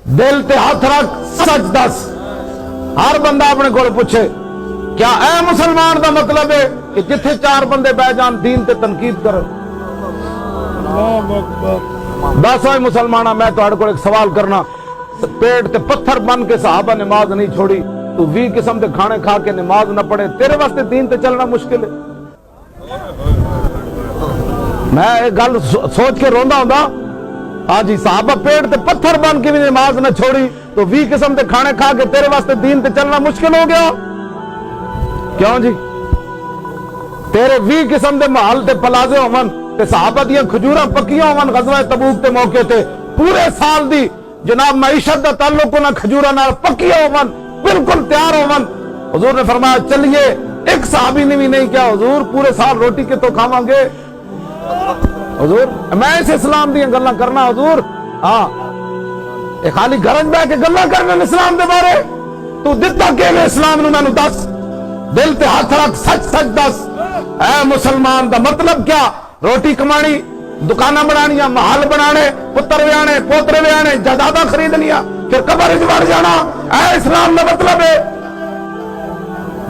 دل تے ہاتھ رکھ سچ دس. ہر بندہ اپنے کو پوچھے کیا اے مسلمان دا مطلب ہے کہ جتھے چار بندے بہ جان دین تے تنقید کرن؟ دس ہوئے مسلمانہ میں تو کو ایک سوال کرنا. پیٹ تے پتھر بن کے صحابہ نماز نہیں چھوڑی, تو 20 قسم دے کھانے کھا کے نماز نہ پڑھے, تیرے واسطے دین تے چلنا مشکل ہے؟ میں ایک گل سوچ کے روندا ہوں. ہاں جی, صحابہ پیٹ تے پتھر بن کے بھی نماز نہ چھوڑی, تو 20 قسم دے کھانے کھا کے تیرے واسطے دین تے چلنا مشکل ہو گیا؟ کیوں جی؟ تیرے 20 قسم دے محل تے پلازے ہون تے صحابہ دیاں کھجوراں پکیاں ہون غزوہ تبوک تے موقع تے, پورے سال دی جناب معیشت دا تعلق نہ کھجوراں نال پکیاں ہون, بالکل تیار ہون. حضور نے فرمایا چلیے, ایک صحابی نے بھی نہیں کیا حضور پورے سال روٹی کے تو کھاواں گے. حضور میں اس اسلام دی گلاں کرنا حضور. ہاں, اے خالی گھر وچ بیٹھ کے گلاں کرنا اسلام دے بارے. تو دتا کیویں اسلام نو مینوں دس, دل تے ہاتھ رکھ سچ سچ دس. اے مسلمان دا مطلب کیا؟ روٹی کمانی, دکاناں بنانیاں, محل بنانے, پتر ویانے, پوترے ویانے, جائیداداں خریدنیاں, پھر قبر وچ وڑ جانا, اے اسلام دا مطلب ہے؟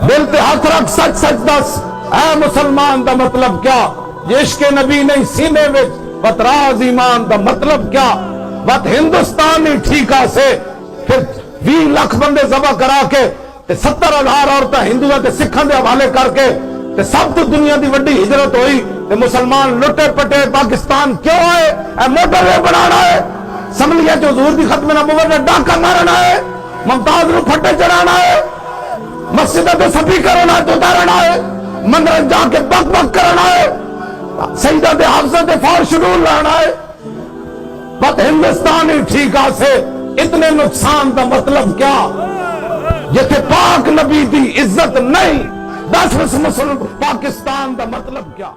دل تے ہاتھ رکھ سچ سچ دس. اے مسلمان دا مطلب کیا؟ عشق نبی نہیں سینے وچ, بت راز ایمان دا مطلب کیا؟ بت ہندوستانی ٹھیکا سے پھر 20 لاکھ بندے ذبح کرا کے 70,000 عورتیں ہندوؤں تے سکھاں دے حوالے کر کے تے سب تو دنیا دی وڈی ہجرت ہوئی تے مسلمان لٹے پٹے پاکستان کیوں آئے؟ اے موٹر وے بنانا ہے, اسمبلیاں چ حضور دی ختم نبوت دا ڈاکہ مارنا ہے, ممتاز نو پھٹے چڑھانا ہے, مسجدوں تے سپیکر ہونا تو اتارنا ہے, مندر جا کے بک بک کرنا ہے, سجدہ دے حافظہ تے فور شڈول لانا ہے. بت ہندوستانی ٹھیکا سے اتنے نقصان دا مطلب کیا؟ جتھے پاک نبی دی عزت نہیں, 10 مسلم پاکستان دا مطلب کیا؟